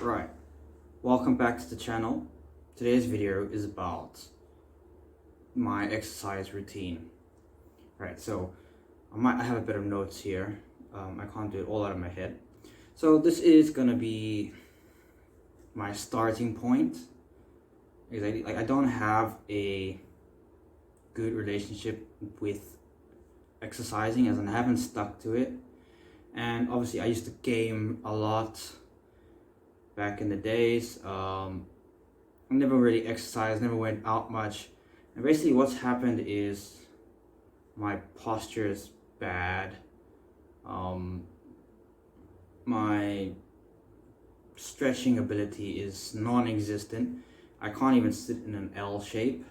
Right, welcome back to the channel. Today's video is about my exercise routine. Right, so I have a bit of notes here. I can't do it all out of my head. So this is gonna be my starting point. Because I don't have a good relationship with exercising, as in I haven't stuck to it. And obviously I used to game a lot back in the days. I never really exercised, never went out much. And basically what's happened is my posture is bad. My stretching ability is non-existent. I can't even sit in an L shape.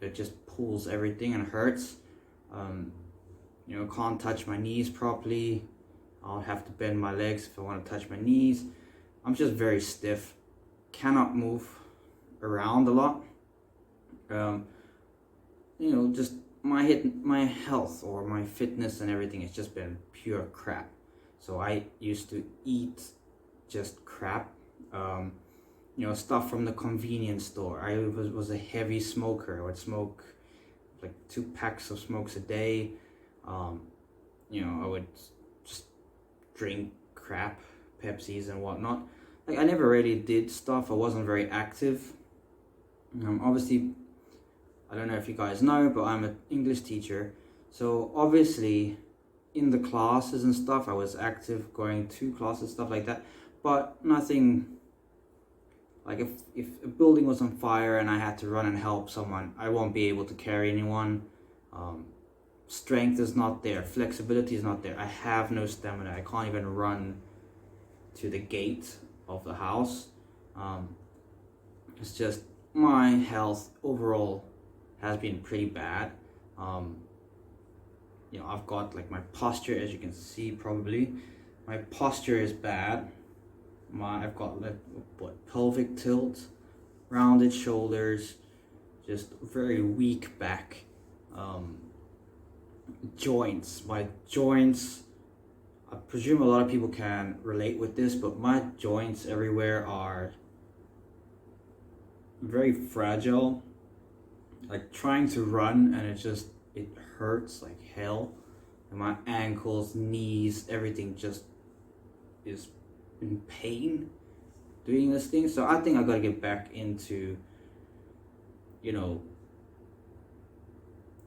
It just pulls everything and hurts. Can't touch my knees properly. I'll have to bend my legs if I want to touch my knees. I'm just very stiff. Cannot move around a lot. Just my health or my fitness and everything has just been pure crap. So I used to eat just crap. Stuff from the convenience store. I was a heavy smoker. I would smoke like 2 packs of smokes a day. I would just drink crap, Pepsis and whatnot. Like I never really did stuff. I wasn't very active. Obviously, I don't know if you guys know, but I'm an English teacher. So obviously, in the classes and stuff, I was active, going to classes, stuff like that. But nothing. Like if a building was on fire and I had to run and help someone, I won't be able to carry anyone. Strength is not there. Flexibility is not there. I have no stamina. I can't even run to the gate of the house. It's just my health overall has been pretty bad. I've got like my posture, as you can see probably. My posture is bad. I've got pelvic tilts, rounded shoulders, just very weak back. My joints, I presume a lot of people can relate with this, but my joints everywhere are very fragile. Like trying to run and it hurts like hell. And my ankles, knees, everything just is in pain doing this thing. So I think I gotta get back into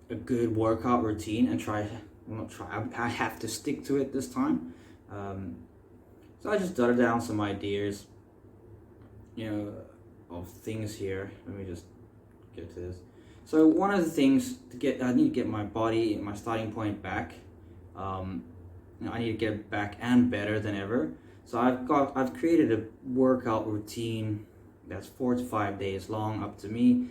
a good workout routine and I have to stick to it this time. So I just jotted down some ideas of things here. Let me just get to this. So one of the things I need to get my starting point back. I need to get it back and better than ever. So I've created a workout routine that's 4 to 5 days long, up to me.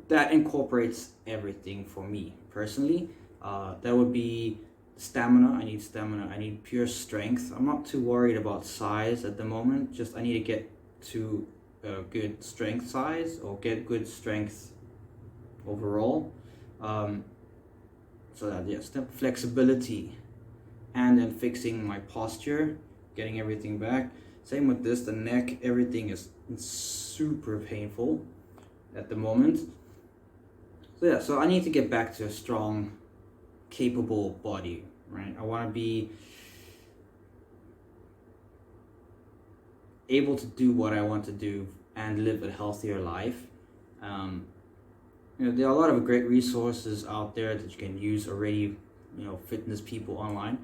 That incorporates everything for me personally. That would be stamina. I need stamina. I need pure strength. I'm not too worried about size at the moment. Just I need to get to a good strength size or get good strength overall. So that flexibility, and then fixing my posture, getting everything back. Same with this, the neck, everything is super painful at the moment. So I need to get back to a strong, capable body, right? I want to be able to do what I want to do and live a healthier life. There are a lot of great resources out there that you can use already, fitness people online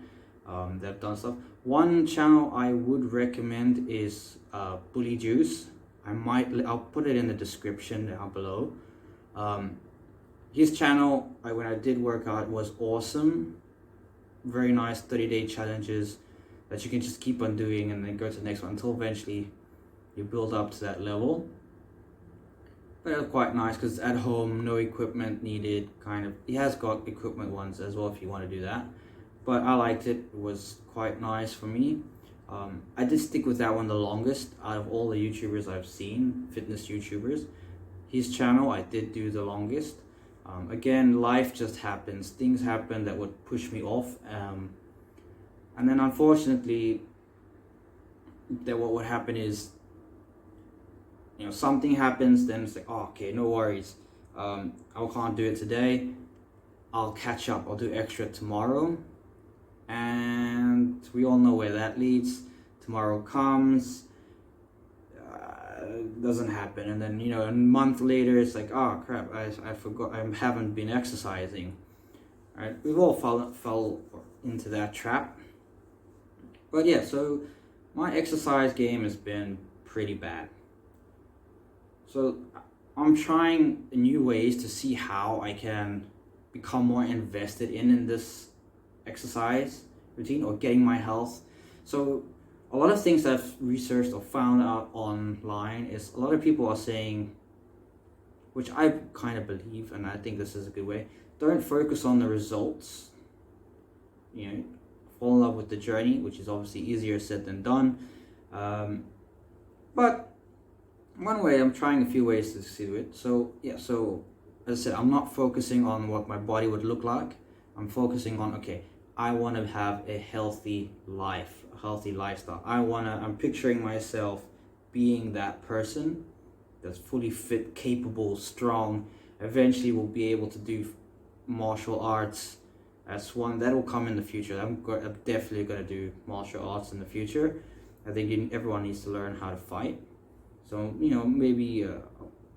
that have done stuff. One channel I would recommend is Bully Juice. I'll put it in the description down below. His channel, when I did work out, was awesome. Very nice 30-day challenges that you can just keep on doing and then go to the next one until eventually you build up to that level. But it was quite nice because at home, no equipment needed, kind of. He has got equipment ones as well if you want to do that. But I liked it. It was quite nice for me. I did stick with that one the longest out of all the YouTubers I've seen, fitness YouTubers. His channel I did do the longest. Again, life just happens. Things happen that would push me off. And then unfortunately, then what would happen is, something happens, then it's like, oh, okay, no worries. I can't do it today. I'll catch up. I'll do extra tomorrow. And we all know where that leads. Tomorrow comes, doesn't happen, and then a month later it's like, oh crap, I forgot, I haven't been exercising. Right? We've all fell into that trap. But yeah, so my exercise game has been pretty bad. So I'm trying new ways to see how I can become more invested in this exercise routine or getting my health. So a lot of things that I've researched or found out online is a lot of people are saying, which I kind of believe, and I think this is a good way, don't focus on the results. Fall in love with the journey, which is obviously easier said than done. But one way, I'm trying a few ways to do it. So yeah, so as I said, I'm not focusing on what my body would look like. I'm focusing on, okay, I want to have a healthy life, a healthy lifestyle. I'm picturing myself being that person that's fully fit, capable, strong, eventually will be able to do martial arts. That's one that will come in the future. I'm definitely going to do martial arts in the future. I think everyone needs to learn how to fight. So, maybe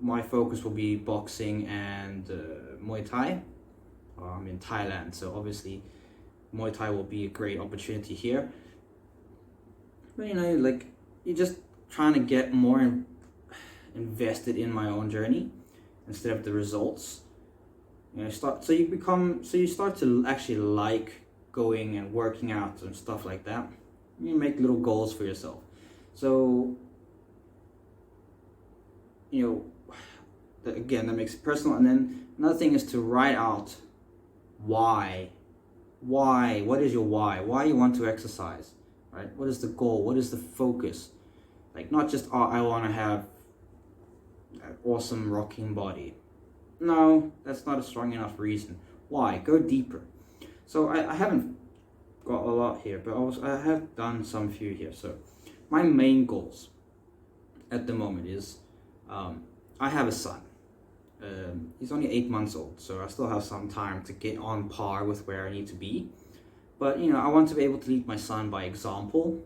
my focus will be boxing and Muay Thai. I'm in Thailand, so obviously Muay Thai will be a great opportunity here. But you're just trying to get more invested in my own journey instead of the results. You start to actually like going and working out and stuff like that. You make little goals for yourself. So again, that makes it personal. And then another thing is to write out why, what is your why you want to exercise, right? What is the goal? What is the focus? Like, not just, oh, I want to have an awesome rocking body. No, that's not a strong enough reason. Why? Go deeper. So I haven't got a lot here, but I have done some few here. So my main goals at the moment is, I have a son. He's only 8 months old, so I still have some time to get on par with where I need to be. But I want to be able to lead my son by example.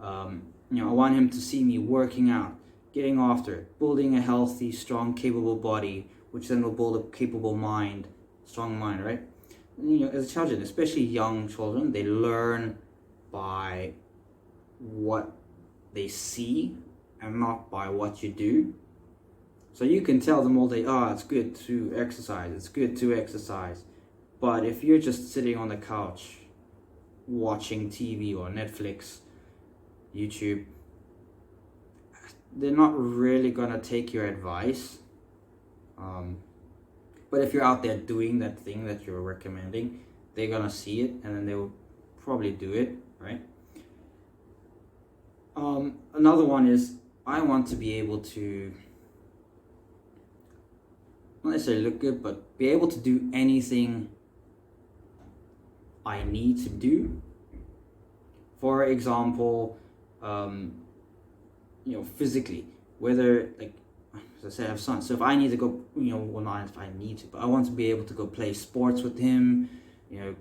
I want him to see me working out, getting after it, building a healthy, strong, capable body, which then will build a capable mind, strong mind, right? As children, especially young children, they learn by what they see and not by what you do. So you can tell them all day, it's good to exercise, it's good to exercise. But if you're just sitting on the couch watching TV or Netflix, YouTube, they're not really gonna take your advice. But if you're out there doing that thing that you're recommending, they're gonna see it and then they will probably do it, right? Another one is, I want to be able to not necessarily look good, but be able to do anything I need to do. For example, physically, whether, like, as I said, I have son, so if I need to go, well, not if I need to, but I want to be able to go play sports with him,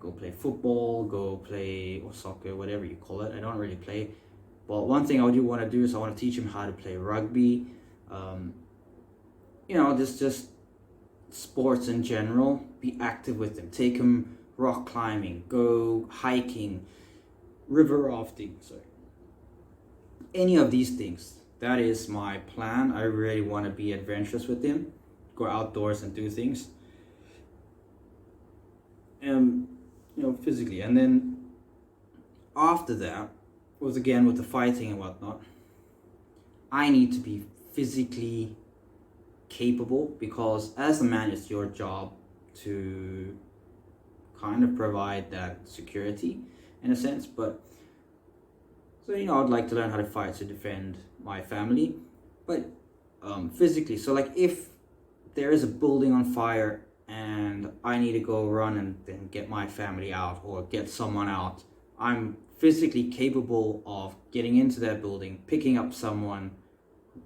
go play football, go play, or soccer, whatever you call it. I don't really play, but one thing I do want to do is I want to teach him how to play rugby, just sports in general. Be active with him, take him rock climbing, go hiking, river rafting, any of these things. That is my plan. I really want to be adventurous with him, go outdoors and do things, physically. And then after that, with the fighting and whatnot, I need to be physically capable, because as a man, it's your job to kind of provide that security in a sense. But so I'd like to learn how to fight to defend my family, but physically. So like, if there is a building on fire and I need to go run and then get my family out or get someone out, I'm physically capable of getting into that building, picking up someone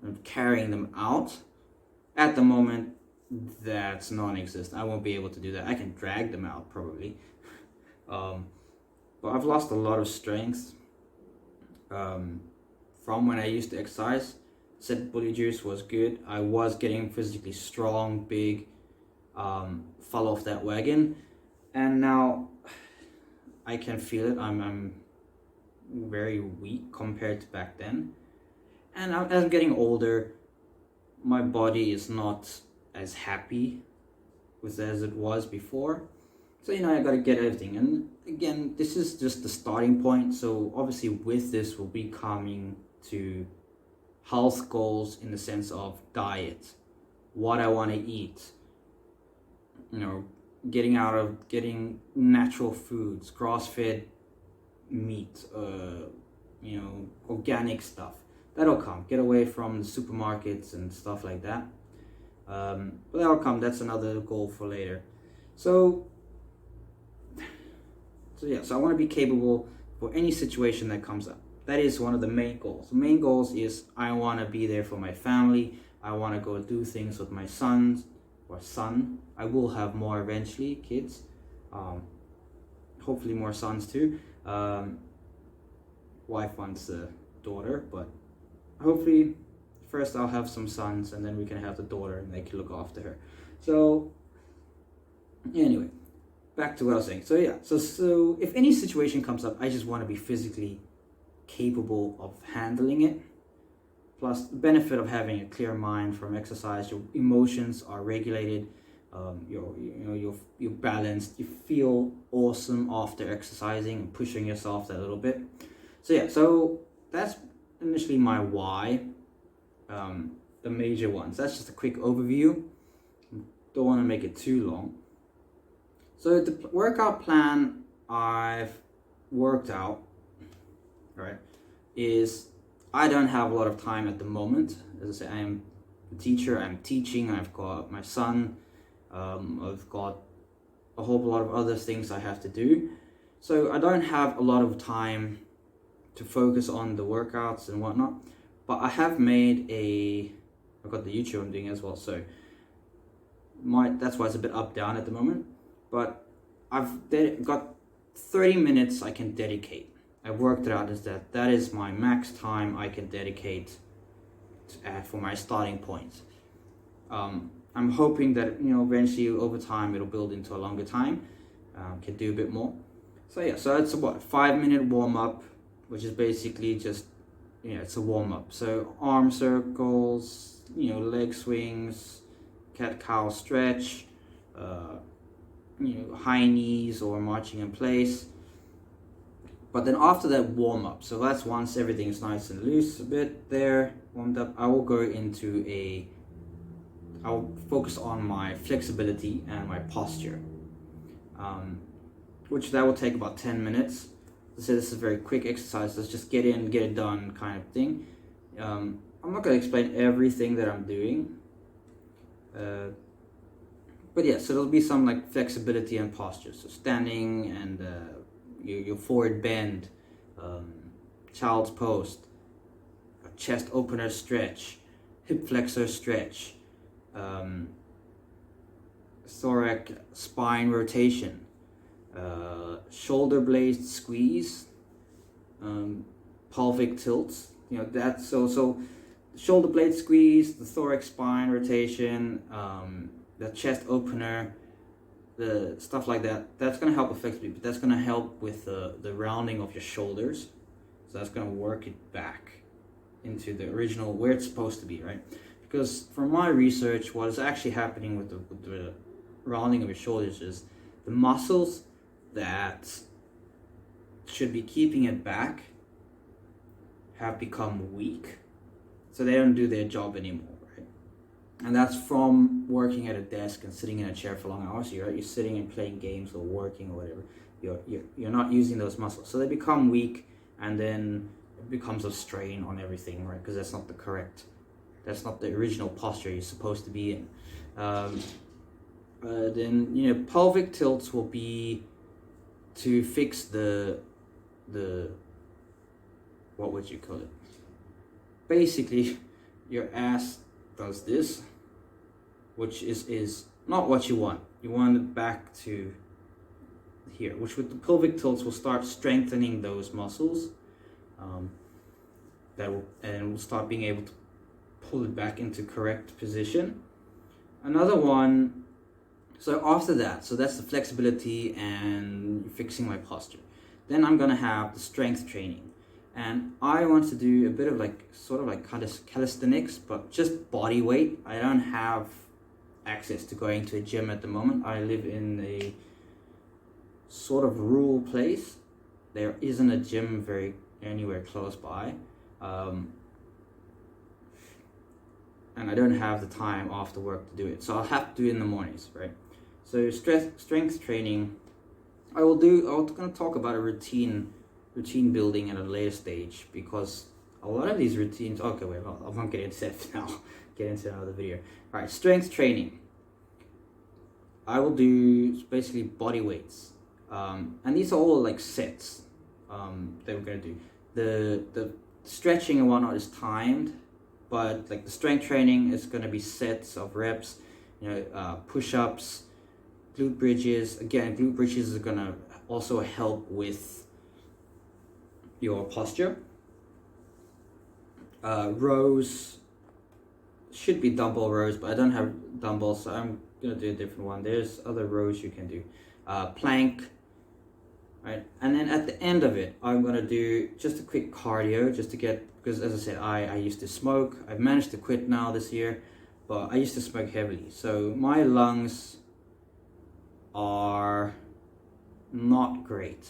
and carrying them out. At the moment, that's non-existent. I won't be able to do that. I can drag them out probably. But I've lost a lot of strength from when I used to exercise. Said body juice was good. I was getting physically strong, big, fell off that wagon, and now I can feel it. I'm very weak compared to back then, and as I'm getting older, my body is not as happy with as it was before. So I gotta get everything. And again, this is just the starting point. So obviously with this we'll be coming to health goals in the sense of diet, what I want to eat, getting natural foods, grass-fed meat, organic stuff. That'll come. Get away from the supermarkets and stuff like that. But that'll come. That's another goal for later. So I want to be capable for any situation that comes up. That is one of the main goals. The main goals is I want to be there for my family. I want to go do things with my son. I will have more eventually, kids. Hopefully more sons too. Wife wants a daughter, but hopefully first I'll have some sons and then we can have the daughter and they can look after her. So anyway, back to what I was saying. So if any situation comes up, I just want to be physically capable of handling it. Plus the benefit of having a clear mind from exercise, your emotions are regulated, you're balanced, you feel awesome after exercising and pushing yourself that little bit. So that's initially my why, the major ones. That's just a quick overview. Don't want to make it too long. So the workout plan I've worked out, right, is I don't have a lot of time at the moment. As I say, I am a teacher, I'm teaching, I've got my son, I've got a whole lot of other things I have to do. So I don't have a lot of time to focus on the workouts and whatnot. But I have made I've got the YouTube I'm doing as well, so that's why it's a bit up down at the moment. But I've got 30 minutes I can dedicate. I've worked it out as that is my max time I can dedicate for my starting point. I'm hoping that eventually over time it'll build into a longer time. Can do a bit more. So it's a 5-minute warm up, which is basically just it's a warm up. So arm circles, leg swings, cat-cow stretch, high knees or marching in place. But then after that warm up, so that's once everything is nice and loose a bit there, warmed up, I will go I'll focus on my flexibility and my posture, which that will take about 10 minutes. So this is a very quick exercise. Let's just get in, get it done kind of thing. I'm not going to explain everything that I'm doing. But yeah, so there'll be some like flexibility and posture. So standing and your forward bend, child's pose, chest opener stretch, hip flexor stretch, thoracic spine rotation, shoulder blade squeeze, pelvic tilts. That's so shoulder blade squeeze, the thoracic spine rotation, the chest opener, the stuff like that. That's going to help with flexibility, but that's going to help with the rounding of your shoulders. So that's going to work it back into the original where it's supposed to be, right? Because from my research, what is actually happening with the rounding of your shoulders is the muscles that should be keeping it back have become weak, so they don't do their job anymore, right? And that's from working at a desk and sitting in a chair for long hours. You're sitting and playing games or working or whatever. You're not using those muscles, so they become weak, and then it becomes a strain on everything, right? Because that's not the original posture you're supposed to be in. Then pelvic tilts will be to fix the what would you call it? Basically, your ass does this, which is not what you want. You want it back to here, which with the pelvic tilts will start strengthening those muscles. And we'll start being able to pull it back into correct position. Another one, so after that, so that's the flexibility and fixing my posture. Then I'm gonna have the strength training. And I want to do a bit of sort of like calisthenics, but just body weight. I don't have access to going to a gym at the moment. I live in a sort of rural place. There isn't a gym anywhere close by. And I don't have the time after work to do it. So I'll have to do it in the mornings, right? So strength training, I'm going to talk about a routine building at a later stage, because a lot of these routines, okay, wait, well, I'm not getting into that now. Get into another video. All right, strength training. I will do basically body weights. And these are all like sets that we're going to do. The stretching and whatnot is timed, but like the strength training is going to be sets of reps, push-ups, glute bridges. Again, glute bridges is going to also help with your posture. Rows should be dumbbell rows, but I don't have dumbbells, so I'm going to do a different one. There's other rows you can do. Plank. Right, and then at the end of it, I'm gonna do just a quick cardio, just to get, because as I said, I used to smoke. I've managed to quit now this year, but I used to smoke heavily. So my lungs are not great.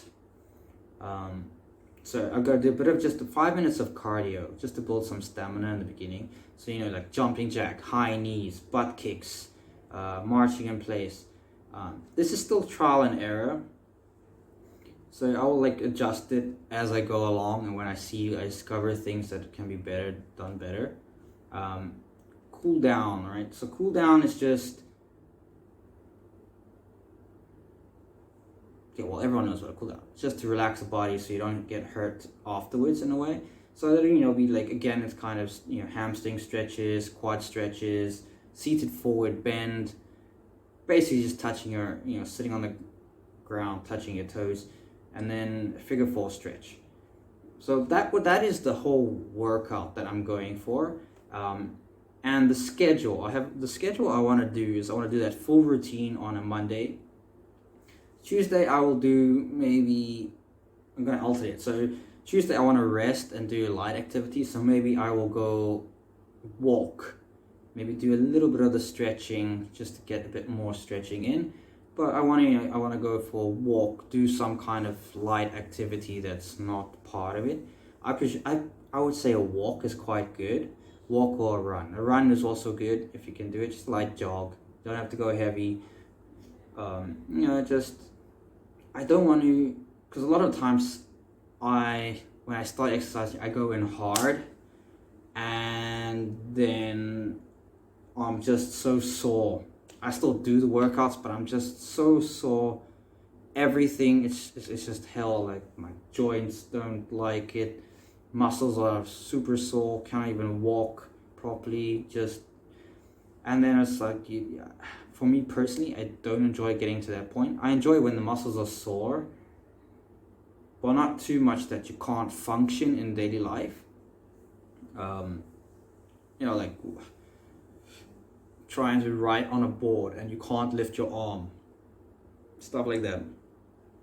So I'm gonna do a bit of just 5 minutes of cardio, just to build some stamina in the beginning. So like jumping jack, high knees, butt kicks, marching in place. This is still trial and error. So I will adjust it as I go along, and when I discover things that can be done better. Cool down, right? So cool down is just, everyone knows what a cool down. It's just to relax the body so you don't get hurt afterwards in a way. So that be again, it's kind of hamstring stretches, quad stretches, seated forward bend, basically just touching your sitting on the ground, touching your toes. And then figure 4 stretch. So that is the whole workout that I'm going for. And the schedule, I want to do is I want to do that full routine on a Monday. Tuesday I will do I'm going to alternate. So Tuesday I want to rest and do light activity. So maybe I will go walk, maybe do a little bit of the stretching just to get a bit more stretching in. But I want to go for a walk, do some kind of light activity that's not part of it. I would say a walk is quite good. Walk or a run. A run is also good if you can do it. Just a light jog. Don't have to go heavy. I don't want to, because a lot of times when I start exercising, I go in hard, and then I'm just so sore. I still do the workouts, but I'm just so sore. Everything, it's just hell. Like my joints don't like it. Muscles are super sore. Can't even walk properly. And then it's like, for me personally, I don't enjoy getting to that point. I enjoy when the muscles are sore, but not too much that you can't function in daily life. Trying to write on a board and you can't lift your arm, stuff like that.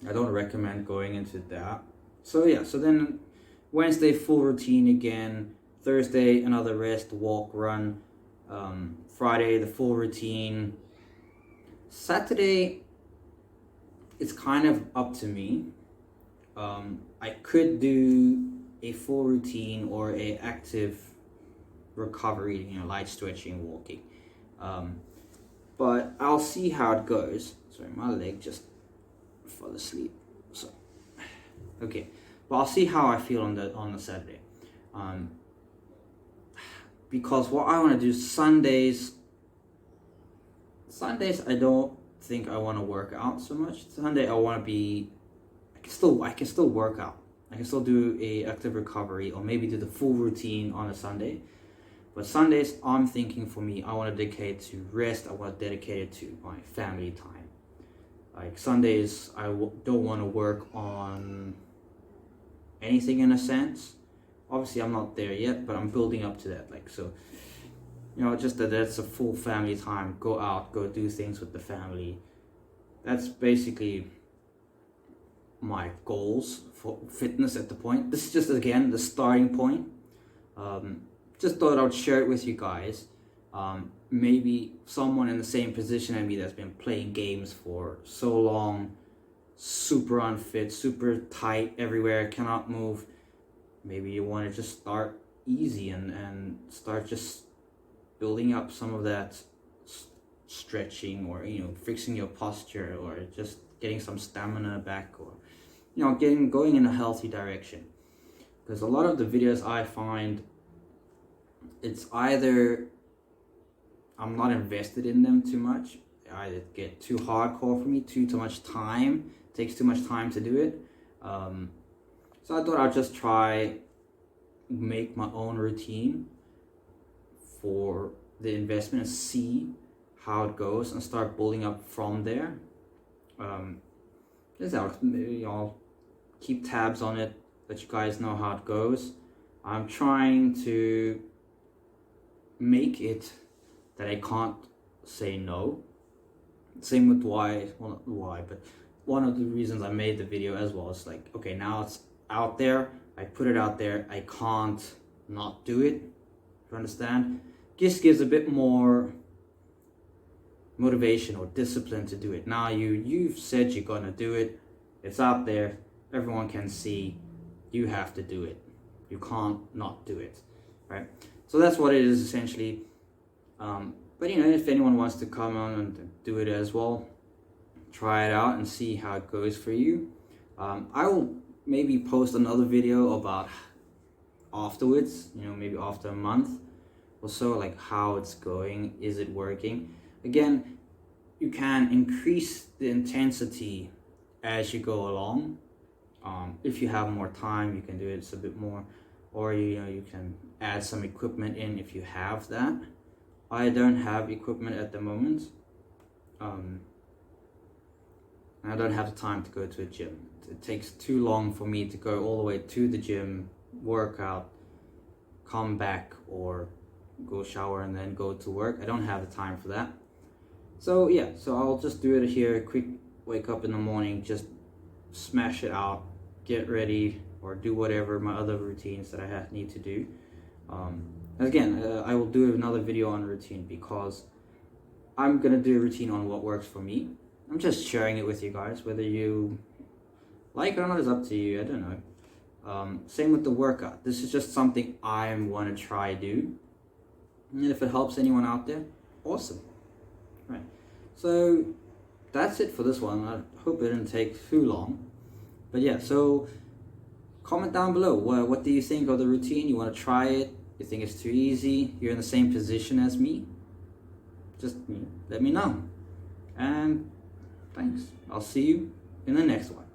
I don't recommend going into that. So then Wednesday full routine again, Thursday another rest, walk, run, Friday the full routine. Saturday it's kind of up to me. I could do a full routine or a active recovery, light stretching, walking. But I'll see how it goes. Sorry, my leg just fell asleep. So, okay, but I'll see how I feel on the Saturday. Because what I want to do Sundays, I don't think I want to work out so much. Sunday I want to I can still work out. I can still do a active recovery or maybe do the full routine on a Sunday. But Sundays, I'm thinking for me, I want to dedicate to rest. I want to dedicate it to my family time. Like Sundays, don't want to work on anything in a sense. Obviously, I'm not there yet, but I'm building up to that. Like, so, you know, just that's a full family time. Go out, go do things with the family. That's basically my goals for fitness at the point. This is just, again, the starting point. Just thought I would share it with you guys. Maybe someone in the same position as me that's been playing games for so long, super unfit, super tight everywhere, cannot move. Maybe you want to just start easy and start just building up some of that stretching, or, you know, fixing your posture, or just getting some stamina back, or, you know, going in a healthy direction. Because a lot of the videos I find, it's either I'm not invested in them too much, either get too hardcore for me, too much time, takes too much time to do it. So I thought I'd just try make my own routine for the investment and see how it goes and start building up from there. Just out, maybe I'll keep tabs on it, let you guys know how it goes. I'm trying to make it that I can't say no. Same with why, well, not why, but one of the reasons I made the video as well is like, okay, now it's out there, I put it out there, I can't not do it. You understand? Just gives a bit more motivation or discipline to do it. Now you've said you're gonna do it, it's out there, everyone can see, you have to do it. You can't not do it, right? So that's what it is essentially. But you know, if anyone wants to come on and do it as well, try it out and see how it goes for you. I will maybe post another video about afterwards, you know, maybe after a month or so, like how it's going, is it working? Again, you can increase the intensity as you go along. If you have more time, you can do it a bit more, or you can add some equipment in if you have that. I don't have equipment at the moment. I don't have the time to go to a gym. It takes too long for me to go all the way to the gym, work out, come back, or go shower and then go to work. I don't have the time for that. So yeah, so I'll just do it here, quick wake up in the morning, just smash it out, get ready, or do whatever my other routines that I need to do. Again, I will do another video on routine because I'm gonna do a routine on what works for me. I'm just sharing it with you guys. Whether you like it or not is up to you. I don't know. Same with the workout. This is just something I want to try do. And if it helps anyone out there, awesome. Right. So that's it for this one. I hope it didn't take too long. But yeah, so comment down below. What do you think of the routine? You want to try it? You think it's too easy? You're in the same position as me? Just let me know. And thanks. I'll see you in the next one.